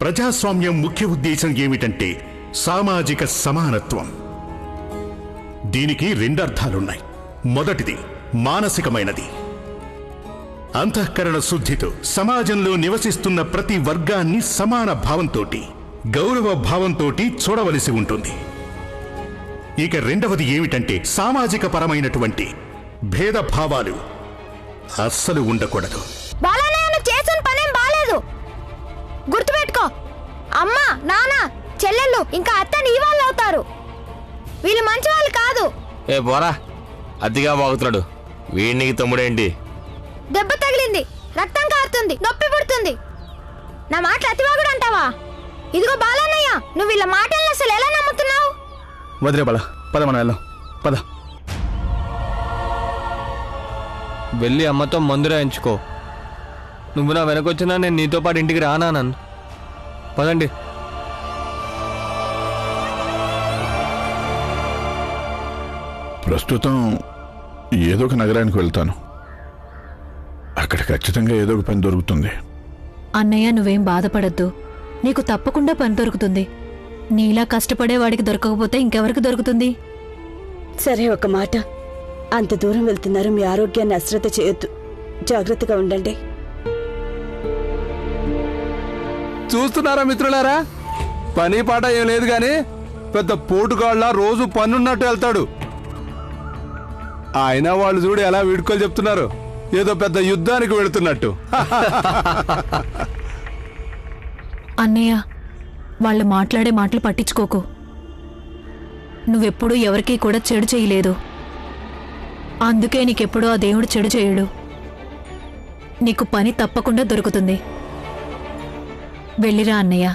ప్రజాస్వామ్యం ముఖ్య ఉద్దేశం ఏమిటంటే సామాజిక సమానత్వం. దీనికి రెండర్థాలున్నాయి. మొదటిది మానసికమైనది. అంతఃకరణ శుద్ధితో సమాజంలో నివసిస్తున్న ప్రతి వర్గాన్ని సమాన భావంతోటి, గౌరవ భావంతోటి చూడవలసి ఉంటుంది. ఇక రెండవది ఏమిటంటే సామాజిక పరమైనటువంటి భేదభావాలు అస్సలు ఉండకూడదు. గుర్తుపెట్టుకో, అమ్మ, నాన్న, చెల్లెళ్ళు ఇంకా అత్త నీ వాళ్ళు అవుతారు. వీళ్ళు మంచి వాళ్ళు కాదు. ఏ బోరా, అతిగా బాగుతున్నాడు. వీడికి తమ్ముడేంటి? దెబ్బ తగిలింది, రక్తం కారుతుంది, నొప్పి పుడుతుంది. నా మాటలు అతివాగుడు అంటావా? ఇదిగో బాలన్నయ్య, నువ్వు వీళ్ళ మాటలను అసలు ఎలా నమ్ముతున్నావు? వదిలే బాల, పద మనం వెళ్దాం, పద. వెళ్ళి అమ్మతో మందు రాయించుకో. నువ్వు నా వెనకొచ్చినా నేను నీతో పాటు ఇంటికి రానా నన్ను. పదండి. ప్రస్తుతం ఏదో ఒక నగరానికి వెళ్తాను. అక్కడ ఖచ్చితంగా ఏదో ఒక పని దొరుకుతుంది. అన్నయ్య, నువ్వేం బాధపడద్దు. నీకు తప్పకుండా పని దొరుకుతుంది. నీలా కష్టపడే వాడికి దొరకకపోతే ఇంకెవరికి దొరుకుతుంది? సరే, ఒక మాట. అంత దూరం వెళ్తున్నారు, మీ ఆరోగ్యాన్ని అశ్రద్ధ చేయొద్దు. జాగ్రత్తగా ఉండండి. చూస్తున్నారా మిత్రులారా, పని పాట ఏం లేదు గాని పెద్ద పోటుగాళ్ళ రోజు పనున్నట్టు వెళ్తాడు. అయినా వాళ్ళు చూడు ఎలా వీడుకోలు చెప్తున్నారు, ఏదో పెద్ద యుద్ధానికి వెళుతున్నట్టు. అన్నయ్య, వాళ్ళు మాట్లాడే మాటలు పట్టించుకోకు. నువ్వెప్పుడూ ఎవరికీ కూడా చెడు చేయలేదు. అందుకే నీకెప్పుడూ ఆ దేవుడు చెడు చేయడు. నీకు పని తప్పకుండా దొరుకుతుంది. వెళ్ళిరా అన్నయ్య.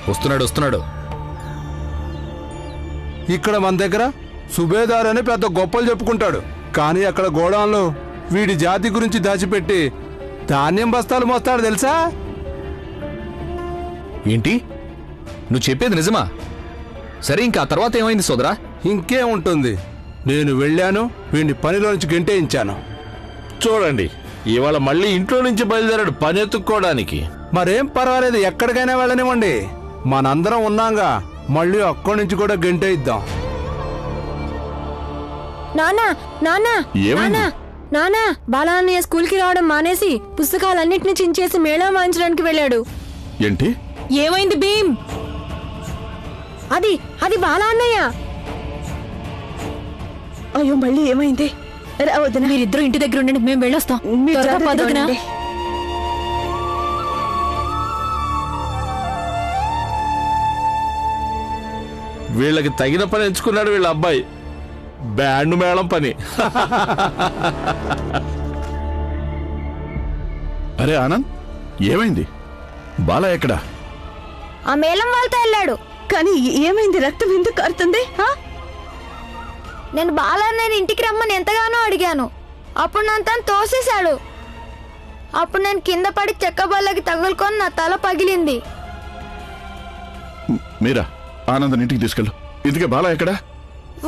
వస్తున్నాడు. ఇక్కడ మన దగ్గర సుబేదార్ అని పెద్ద గొప్పలు చెప్పుకుంటాడు. కానీ అక్కడ గోడౌన్లో వీడి జాతి గురించి దాచిపెట్టి ధాన్యం బస్తాలు మోస్తాడు తెలుసా? ఏంటి నువ్వు చెప్పేది నిజమా? సరే, ఇంకా ఆ తర్వాత ఏమైంది సోదరా? ఇంకేం ఉంటుంది, నేను వెళ్ళాను, వీడిని పనిలో నుంచి గెంటేయించాను. చూడండి, ఇవాళ మళ్ళీ ఇంట్లో నుంచి బయలుదేరాడు పని ఎత్తుక్కోవడానికి. మరేం పర్వాలేదు, ఎక్కడికైనా వెళ్ళనివ్వండి. మనందరం ఉన్నాంగా, మళ్ళీ అక్కడి నుంచి కూడా గెంటేయిద్దాం. నానా నానా నానా నానా బాలన్నయ్య స్కూల్ కి రావడం మానేసి పుస్తకాలన్నింటినీ చించేసి మేళం వాయించడానికి వెళ్ళాడు. ఏంటి? ఏమైంది భీమ్? అది బాలన్నయ్య. అయ్యో, మళ్ళీ ఏమైంది? వదినా, మీరిద్దరూ ఇంటి దగ్గర ఉండండి, మేము వెళ్ళొస్తాం. వీళ్ళకి తగిన పని ఎంచుకున్నాడు వీళ్ళ అబ్బాయి, బ్యాండ్ మేళం పని. అరే ఆనంద్, ఏమైంది? బాలా ఎక్కడా? ఆ మేళం వాళ్ళతో వెళ్ళాడు. కానీ ఏమైంది? రక్తం ఎందుకు కారుతుంది? నేను బాలన్నయ్యని ఇంటికి రమ్మని ఎంతగానో అడిగాను. అప్పుడు నన్ను తను తోసేశాడు. అప్పుడు నేను కింద పడి చెక్క బల్లకి తగులుకొని నా తల పగిలింది. మీరా ఆనంద్ ఇంటికి తీసుకెళ్ళు. ఇందుకే బాలా ఎక్కడా?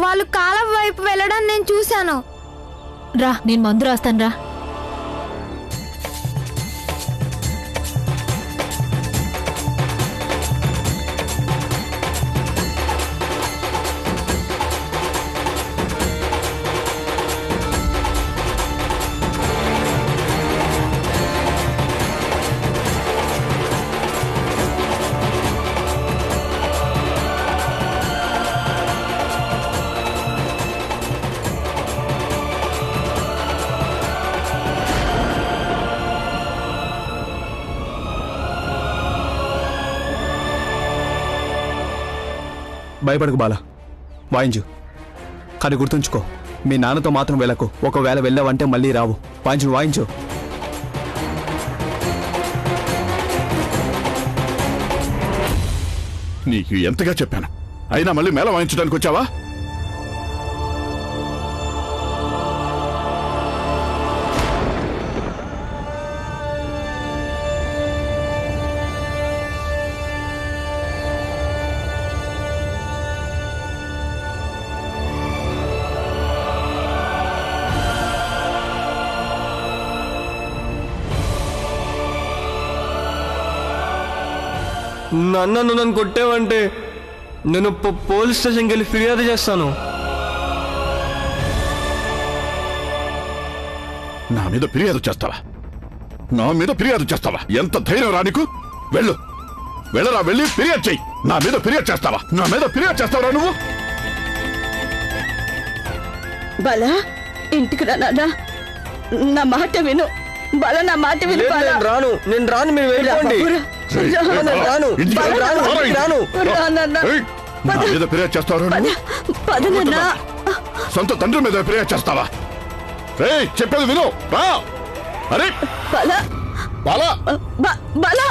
వాళ్ళు కాలం వైపు వెళ్ళడం నేను చూశాను. రా, నేను మందు రాస్తాను రా. భయపడకు బాల, వాయించు. కానీ గుర్తుంచుకో, మీ నాన్నతో మాత్రం వెళ్ళకు. ఒకవేళ వెళ్ళావంటే మళ్ళీ రావు. వాయించు. నీకు ఎంతగా చెప్పాను, అయినా మళ్ళీ మేళ వాయించడానికి వచ్చావా? నువ్వు నన్ను కొట్టావంటే నేను పోలీస్ స్టేషన్కి వెళ్ళి ఫిర్యాదు చేస్తాను. నా మీద ఫిర్యాదు చేస్తావా? నా మీద ఫిర్యాదు చేస్తావా? ఎంత ధైర్యం రా నీకు? వెళ్ళు, వెళ్ళరా, వెళ్ళి ఫిర్యాదు చెయ్యి. నా మీద ఫిర్యాదు చేస్తావా? నా మీద ఫిర్యాదు చేస్తావా నువ్వు? బాలా ఇంటికి రా నాన్న, నా మాట విను. బాలా నా మాట విను. బాలా నేను రాను, మీరు వెళ్ళిపోండి. రాను. ఏయ్, నా మీద ఫిర్యాదు చేస్తావా నువ్వు? పద నాన్న. సొంత తండ్రి మీద ఫిర్యాదు చేస్తావా? ఏయ్, చెప్పేది విను. రా. అరే బాలా బాలా, బాలా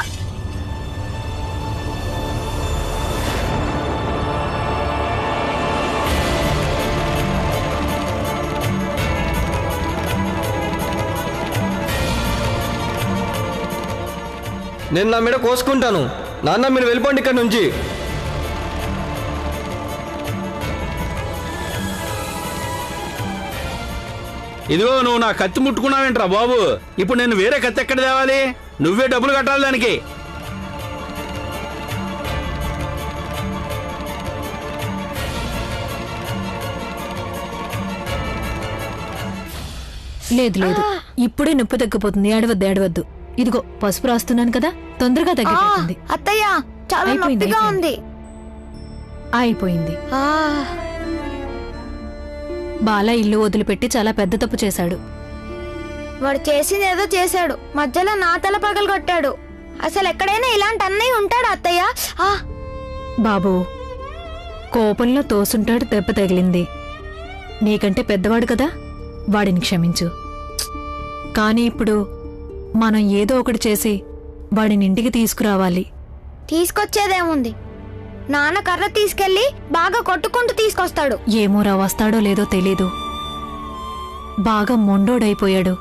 నేను నా మీద కోసుకుంటాను. నాన్న మీరు వెళ్ళిపోండి ఇక్కడ నుంచి. ఇదిగో నువ్వు నా కత్తి ముట్టుకున్నావేంట్రా బాబు? ఇప్పుడు నేను వేరే కత్తి ఎక్కడ తేవాలి? నువ్వే డబ్బులు కట్టాలి దానికి. లేదు లేదు, ఇప్పుడే నొప్పి తగ్గిపోతుంది. ఏడవద్దు. ఇదిగో పసుపు రాస్తున్నాను కదా, తొందరగా తగ్గిపోతుంది. అత్తయ్య చాలా నొప్పిగా ఉంది. అయిపోయింది. ఆ, బాలా ఇల్లు వదిలిపెట్టి చాలా పెద్ద తప్పు చేశాడు. వాడు చేసింది ఏదో చేశాడు, మధ్యలో నా తల పగలు కొట్టాడు. అసలు ఎక్కడైనా ఇలాంటి అన్నయ్య ఉంటాడు అత్తయ్య? ఆ బాబు, కోపంలో తోసుంటాడు, దెబ్బ తగిలింది. నీకంటే పెద్దవాడు కదా, వాడిని క్షమించు. కానీ ఇప్పుడు మనం ఏదో ఒకటి చేసి వాడిని ఇంటికి తీసుకురావాలి. తీసుకొచ్చేదేముంది? నాన్న కర్ర తీసుకెళ్లి బాగా కొట్టుకుంటూ తీసుకొస్తాడు. ఏమోరా, వస్తాడో లేదో తెలీదు. బాగా మొండోడైపోయాడు.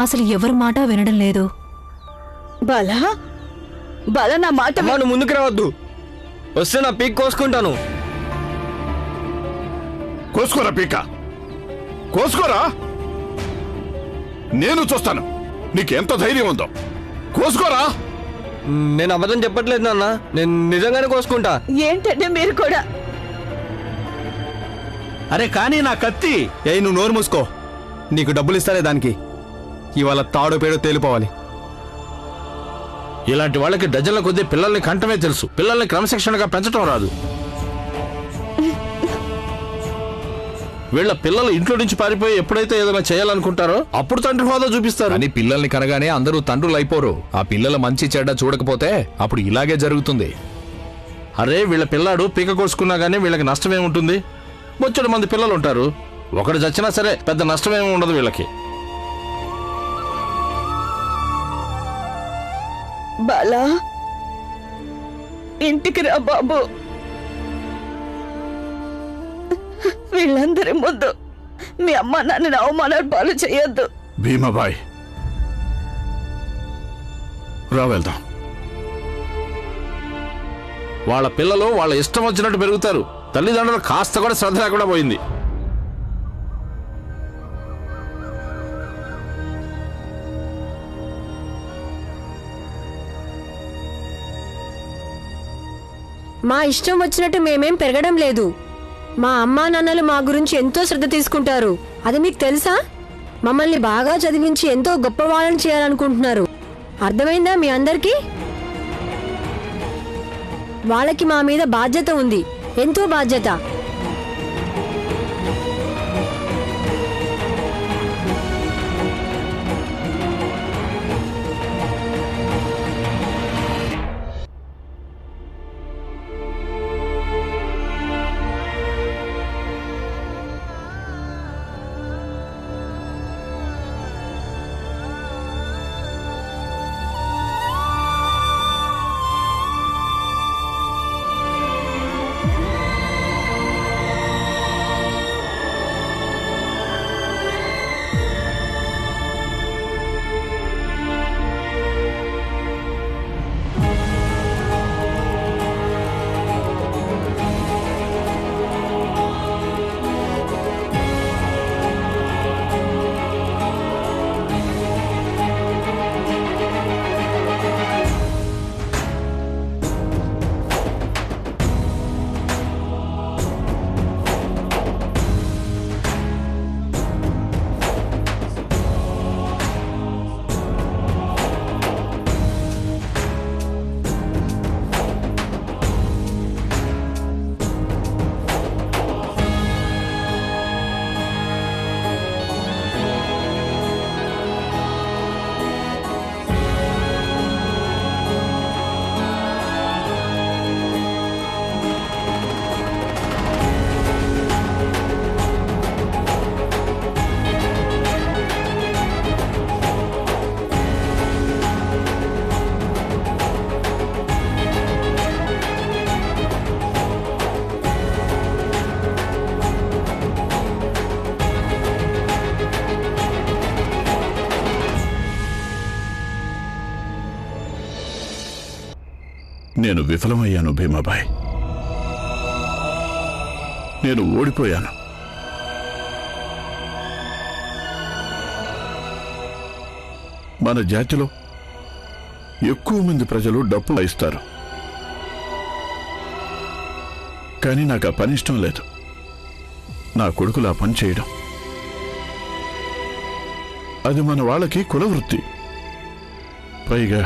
అసలు ఎవరి మాట వినడం లేదు. బాలా బాలా నా మాట అమ్మా, నువ్వు ముందుకు రావద్దు. వస్తే నా పీక్ కోసుకుంటాను. కోసుకోరా పీక, కోసుకోరా. నేను చూస్తాను నీకెంత ధైర్యం ఉందో. కోసుకోరా. నేను అబద్ధం చెప్పట్లేదు నాన్న, నేను నిజంగానే కోసుకుంటా. ఏంటంటే మీరు కూడా? అరే కానీ నా కత్తి. నువ్వు నోరు మూసుకో. నీకు డబ్బులు ఇస్తారే దానికి. ఇవాళ తాడో పేడో తేలిపోవాలి. ఇలాంటి వాళ్ళకి డజన్ల కొద్దీ పిల్లల్ని కంటమే తెలుసు, పిల్లల్ని క్రమశిక్షణగా పెంచడం రాదు. వీళ్ళ పిల్లలు ఇంట్లో నుంచి పారిపోయి ఎప్పుడైతే ఏదైనా చేయాలనుకుంటారో అప్పుడు తండ్రి హోదా చూపిస్తారు. అని పిల్లల్ని కనగానే అందరూ తండ్రులు అయిపోరు. ఆ పిల్లల మంచి చెడ్డ చూడకపోతే అప్పుడు ఇలాగే జరుగుతుంది. అరే వీళ్ళ పిల్లాడు పీక కోసుకున్నా గానీ వీళ్ళకి నష్టమేముంటుంది? బొచ్చడు మంది పిల్లలు ఉంటారు, ఒకడు చచ్చినా సరే పెద్ద నష్టమేమి ఉండదు వీళ్ళకి. బాలా ఇంటికి రా బాబు. వీళ్ళందరి ముందు మీ అమ్మ నాన్నని అవమానాలు పాలు చేయొద్దు. భీమాబాయ్, రా వెళ్దాం. వాళ్ళ పిల్లలు వాళ్ళ ఇష్టం వచ్చినట్టు పెరుగుతారు, తల్లిదండ్రులు కాస్త కూడా శ్రద్ధ లేకుండా పోయింది. మా ఇష్టం వచ్చినట్టు మేమేం పెరగడం లేదు. మా అమ్మా నాన్నలు మా గురించి ఎంతో శ్రద్ధ తీసుకుంటారు. అది మీకు తెలుసా? మమ్మల్ని బాగా చదివించి ఎంతో గొప్ప వాళ్ళని చేయాలనుకుంటున్నారు. అర్థమైందా మీ అందరికీ? వాళ్ళకి మా మీద బాధ్యత ఉంది, ఎంతో బాధ్యత. నేను విఫలమయ్యాను భీమాబాయ్. నేను ఓడిపోయాను. మన జాతిలో ఎక్కువ మంది ప్రజలు డబ్బు ఇస్తారు, కానీ నాకు ఆ పని ఇష్టం లేదు. నా కొడుకులు ఆ పని చేయడం అది మన వాళ్ళకి కులవృత్తి. పైగా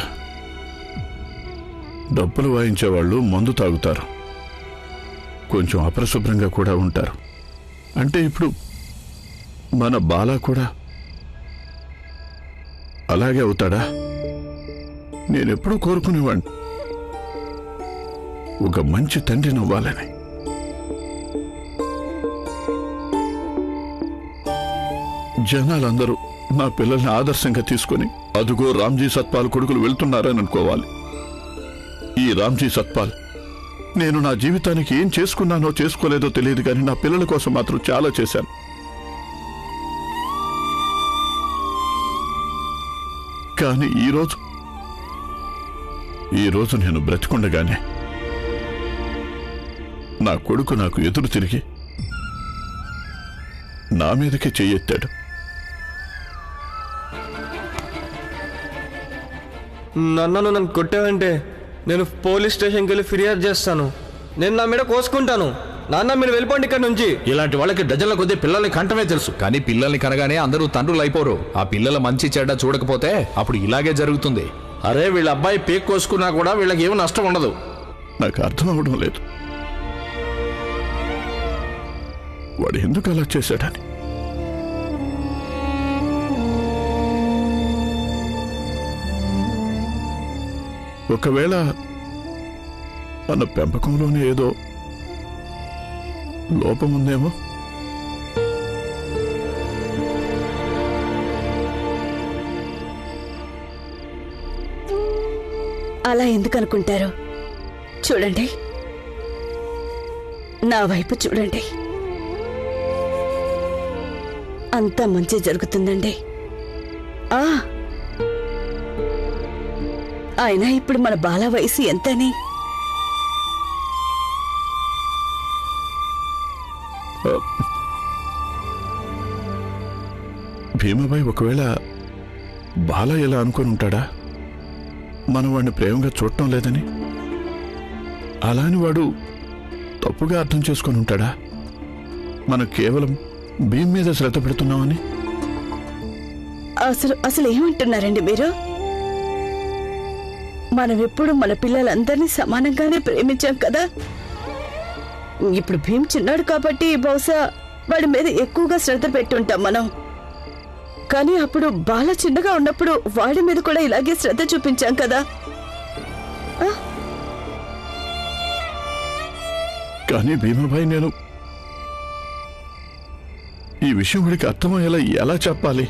డబ్బులు వాయించేవాళ్ళు మందు తాగుతారు, కొంచెం అపరిశుభ్రంగా కూడా ఉంటారు. అంటే ఇప్పుడు మన బాలా కూడా అలాగే అవుతాడా? నేనెప్పుడూ కోరుకునేవాణ్ణి ఒక మంచి తండ్రిని అవ్వాలని. జనాలందరూ నా పిల్లల్ని ఆదర్శంగా తీసుకుని అదుగో రామ్జీ సత్పాల్ కొడుకులు వెళ్తున్నారని అనుకోవాలి. ఈ రామ్జీ సత్పాల్ నేను నా జీవితానికి ఏం చేసుకున్నానో చేసుకోలేదో తెలియదు, కానీ నా పిల్లల కోసం మాత్రం చాలా చేశాను. కానీ ఈరోజు నేను బ్రతికుండగానే నా కొడుకు నాకు ఎదురు తిరిగి నా మీదకే చెయ్యెత్తాడు. నన్ను కొట్టావంటే నేను పోలీస్ స్టేషన్కి వెళ్ళి ఫిర్యాదు చేస్తాను. నేను నా మీద కోసుకుంటాను. నాన్న మీరు వెళ్ళిపోండి ఇక్కడ నుంచి. ఇలాంటి వాళ్ళకి డజన్ల కొద్దీ పిల్లల్ని కంటమే తెలుసు, కానీ పిల్లల్ని కనగానే అందరూ తండ్రులు అయిపోరు. ఆ పిల్లల మంచి చెడ్డ చూడకపోతే అప్పుడు ఇలాగే జరుగుతుంది. అరే వీళ్ళ అబ్బాయి పీక్ కోసుకున్నా కూడా వీళ్ళకి ఏమి నష్టం ఉండదు. నాకు అర్థం అవడం లేదు వాడు ఎందుకు అలా చేశాడని. ఒకవేళ మన పెంపకంలోనే ఏదో లోపం ఉందేమో. అలా ఎందుకు అనుకుంటారు? చూడండి, నా వైపు చూడండి, అంతా మంచి జరుగుతుందండి. అయినా ఇప్పుడు మన బాల వయసు ఎంతని? భీమాబాయ్ ఒకవేళ బాల ఎలా అనుకొని ఉంటాడా? మనం వాడిని ప్రేమగా చూడటం లేదని, అలాని వాడు తప్పుగా అర్థం చేసుకొని ఉంటాడా? మనం కేవలం భీమ్ మీద శ్రద్ధ పెడుతున్నామని. అసలు ఏమంటున్నారండి మీరు? మనం ఎప్పుడు మన పిల్లలందరినీ సమానంగానే ప్రేమించాం కదా. ఇప్పుడు భీమ్ చిన్నాడు కాబట్టి బహుశా వాడి మీద ఎక్కువగా శ్రద్ధ పెట్టుంటాం మనం. కానీ అప్పుడు బాల చిన్నగా ఉన్నప్పుడు వాడి మీద కూడా ఇలాగే శ్రద్ధ చూపించాం కదా. కానీ భీమాబాయ్, నేను ఈ విషయం వాడికి అర్థమయ్యేలా ఎలా చెప్పాలి?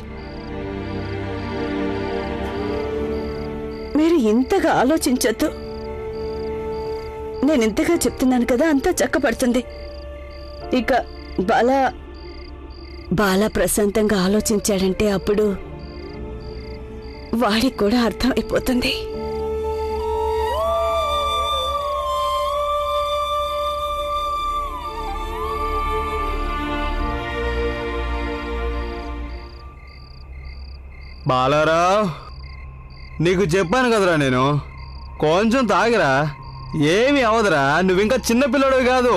మీరు ఇంతగా ఆలోచించొద్దు. నేను ఇంతగా చెప్తున్నాను కదా, అంతా చక్కపడుతుంది. ఇక బాల ప్రశాంతంగా ఆలోచించాడంటే అప్పుడు వాడికి కూడా అర్థం అయిపోతుంది. బాలారావు, నీకు చెప్పాను కదరా, నేను కొంచెం తాగిరా, ఏమి అవదురా. నువ్వు ఇంకా చిన్నపిల్లడు కాదు.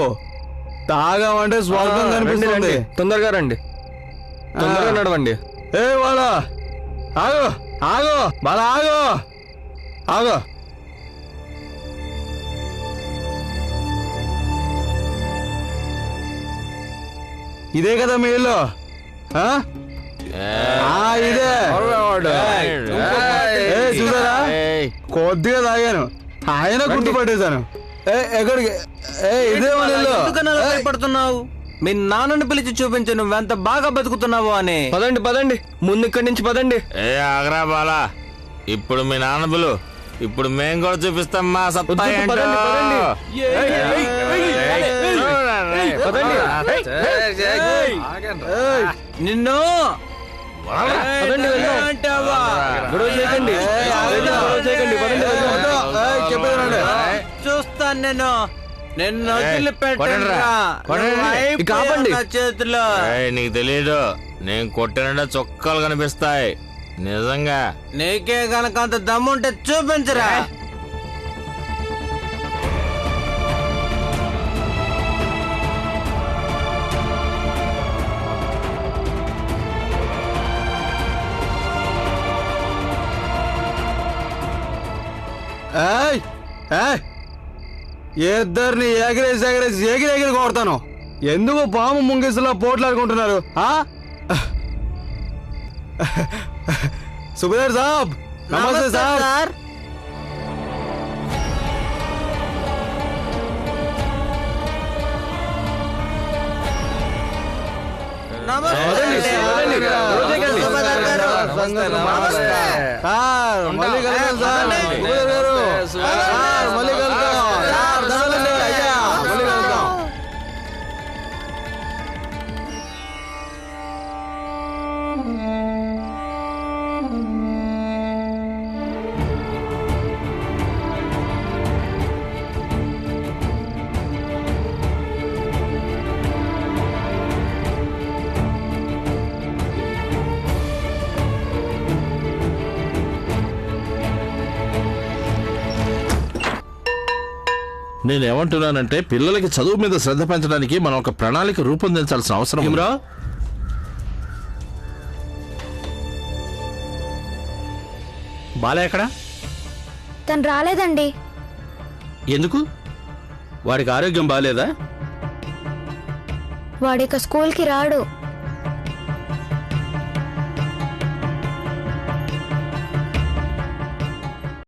తాగామంటే స్వర్గం కనిపిస్తుంది. తొందరగా రండి, తొందరగా నడవండి. ఏ బాలా, ఆగో ఆగో, బాలా ఆగో ఆగో. ఇదే కదా మీ ఇల్లు? ఇదే చూసారా, కొద్దిగా తాగాను, ఆయన గుర్తుపట్టేశాను. ఎక్కడికి? ఇదే పడుతున్నావు? మీ నాన్నని పిలిచి చూపించు నువ్వెంత బాగా బతుకుతున్నావు అని. పదండి పదండి, ముందు ఇక్కడి నుంచి పదండి. ఆగ్రా బాలా, ఇప్పుడు మీ నాన్న పిలు, ఇప్పుడు మేము కూడా చూపిస్తాం మా సత్తా ఏంటో. నిన్ను నేను నిన్ను చేతిలో. నీకు తెలియదు, నేను కొట్టిన చొక్కాలు కనిపిస్తాయి నిజంగా. నీకే గనక అంత దమ్ముంటే చూపించరా. ఇద్దరిని ఎగిరెగిరి కొడతాను. ఎందుకు పాము ముంగిసులో పోట్లాడుకుంటున్నారు? సుబేదార్ సాబ్ నమస్తే సార్. మళ్ళీ కలుద్దాం సార్. మళ్ళీ కలుద్దాం. అయ్యా మళ్ళీ కలుద్దాం. నేనేమంటున్నానంటే పిల్లలకి చదువు మీద శ్రద్ధ పెంచడానికి మనం ఒక ప్రణాళిక రూపొందించాల్సిన అవసరం ఉంది. బాల ఎక్కడా? తను రాలేదండి. ఎందుకు? వాడికి ఆరోగ్యం బాగాలేదా? వాడిక స్కూల్కి రాడు.